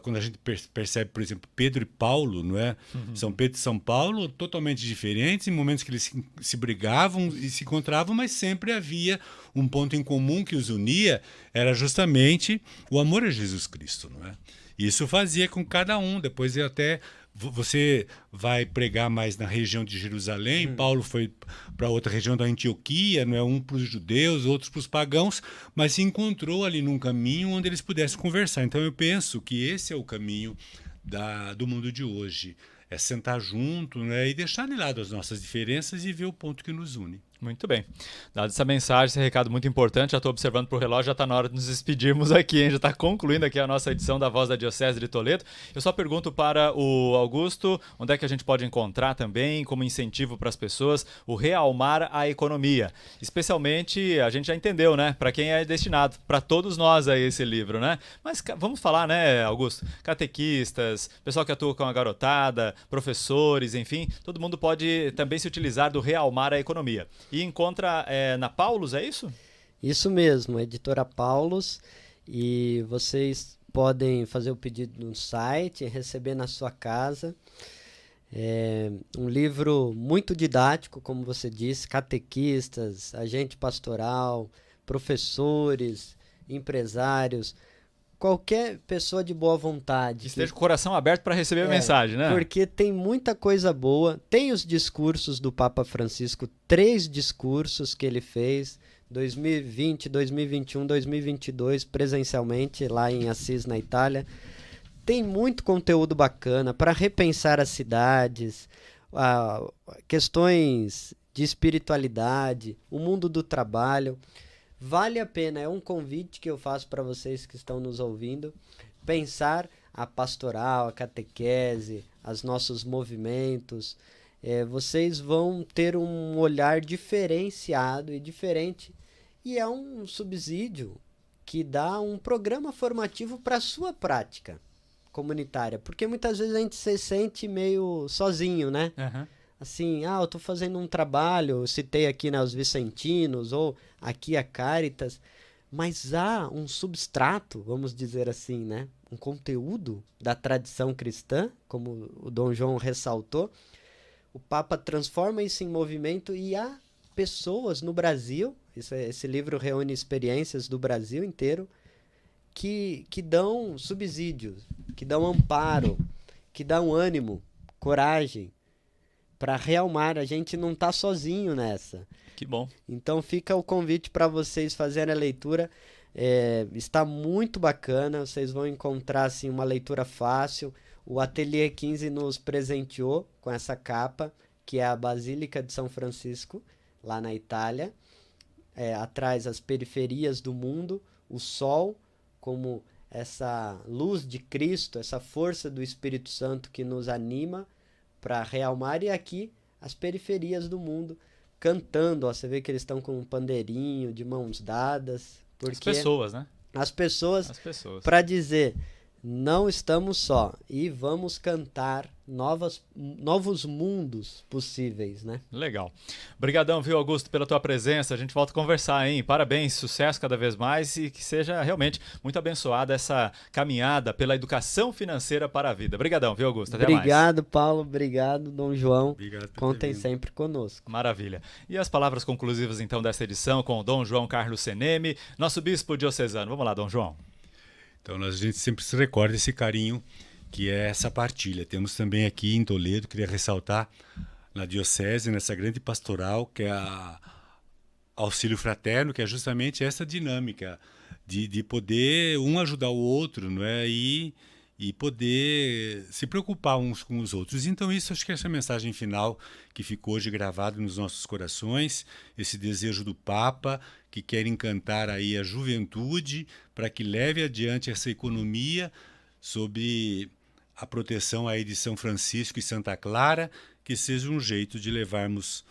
quando a gente percebe, por exemplo, Pedro e Paulo, não é? Uhum. São Pedro e São Paulo totalmente diferentes, em momentos que eles se brigavam e se encontravam, mas sempre havia um ponto em comum que os unia, era justamente o amor a Jesus Cristo, não é? Isso fazia com cada um, depois até você vai pregar mais na região de Jerusalém, Paulo foi para outra região da Antioquia, não é? Um para os judeus, outros para os pagãos, mas se encontrou ali num caminho onde eles pudessem conversar. Então eu penso que esse é o caminho do mundo de hoje, é sentar junto, né? E deixar de lado as nossas diferenças e ver o ponto que nos une. Muito bem. Dada essa mensagem, esse recado muito importante, já estou observando para o relógio, já está na hora de nos despedirmos aqui, hein? Já está concluindo aqui a nossa edição da Voz da Diocese de Toledo. Eu só pergunto para o Augusto, onde é que a gente pode encontrar também, como incentivo para as pessoas, o Realmar a Economia. Especialmente, a gente já entendeu, né? Para quem é destinado, para todos nós aí esse livro, né? Mas vamos falar, né, Augusto? Catequistas, pessoal que atua com a garotada, professores, enfim, todo mundo pode também se utilizar do Realmar a Economia. E encontra na Paulus, é isso? Isso mesmo, editora Paulus. E vocês podem fazer o pedido no site, receber na sua casa. É um livro muito didático, como você disse, catequistas, agente pastoral, professores, empresários, qualquer pessoa de boa vontade. Que esteja com o coração aberto para receber a mensagem, né? Porque tem muita coisa boa. Tem os discursos do Papa Francisco, 3 discursos que ele fez, 2020, 2021, 2022, presencialmente, lá em Assis, na Itália. Tem muito conteúdo bacana para repensar as cidades, questões de espiritualidade, o mundo do trabalho. Vale a pena, é um convite que eu faço para vocês que estão nos ouvindo, pensar a pastoral, a catequese, os nossos movimentos. Vocês vão ter um olhar diferenciado e diferente, e é um subsídio que dá um programa formativo para a sua prática comunitária, porque muitas vezes a gente se sente meio sozinho, né? Uhum. Assim, eu estou fazendo um trabalho, eu citei aqui, né, os Vicentinos, ou aqui a Caritas, mas há um substrato, vamos dizer assim, né, um conteúdo da tradição cristã, como o Dom João ressaltou. O Papa transforma isso em movimento e há pessoas no Brasil, esse livro reúne experiências do Brasil inteiro, que dão subsídios, que dão amparo, que dão ânimo, coragem, para realmar. A gente não está sozinho nessa. Que bom. Então fica o convite para vocês fazerem a leitura. Está muito bacana, vocês vão encontrar assim, uma leitura fácil. O Ateliê 15 nos presenteou com essa capa, que é a Basílica de São Francisco, lá na Itália. Atrás as periferias do mundo, o sol como essa luz de Cristo, essa força do Espírito Santo que nos anima para realmar, e aqui as periferias do mundo cantando. Você vê que eles estão com um pandeirinho, de mãos dadas. Porque As pessoas, né? As pessoas. Para dizer, não estamos só, e vamos cantar novos mundos possíveis, né? Legal. Obrigadão, viu, Augusto, pela tua presença. A gente volta a conversar, hein? Parabéns, sucesso cada vez mais e que seja realmente muito abençoada essa caminhada pela educação financeira para a vida. Obrigadão, viu, Augusto? Até mais. Obrigado, Paulo. Obrigado, Dom João. Obrigado por Contem ter vindo. sempre conosco. Maravilha. E as palavras conclusivas, então, dessa edição com o Dom João Carlos Seneme, nosso bispo diocesano. Vamos lá, Dom João. Então, a gente sempre se recorda desse carinho que é essa partilha. Temos também aqui em Toledo, queria ressaltar, na diocese, nessa grande pastoral, que é a Auxílio Fraterno, que é justamente essa dinâmica de poder um ajudar o outro, não é? E poder se preocupar uns com os outros. Então isso, acho que é essa mensagem final que ficou hoje gravada nos nossos corações, esse desejo do Papa, que quer encantar aí a juventude para que leve adiante essa economia sob a proteção aí de São Francisco e Santa Clara, que seja um jeito de levarmos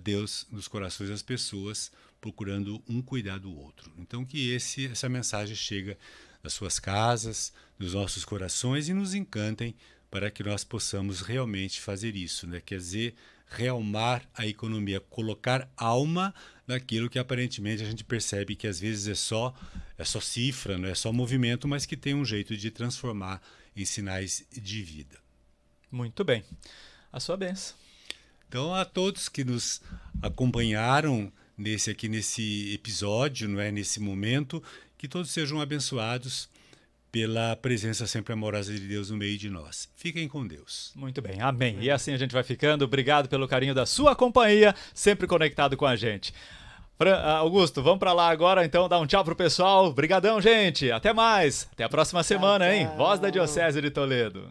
Deus nos corações das pessoas, procurando um cuidar do outro. Então que essa mensagem chegue das suas casas, dos nossos corações, e nos encantem para que nós possamos realmente fazer isso, né? Quer dizer, realmar a economia, colocar alma naquilo que aparentemente a gente percebe que às vezes é só cifra, não é só movimento, mas que tem um jeito de transformar em sinais de vida. Muito bem. A sua bênção. Então, a todos que nos acompanharam nesse episódio, não é, nesse momento, que todos sejam abençoados pela presença sempre amorosa de Deus no meio de nós. Fiquem com Deus. Muito bem, amém. E assim a gente vai ficando. Obrigado pelo carinho da sua companhia, sempre conectado com a gente. Augusto, vamos para lá agora, então, dar um tchau pro pessoal. Obrigadão, gente. Até mais. Até a próxima semana, hein? Voz da Diocese de Toledo.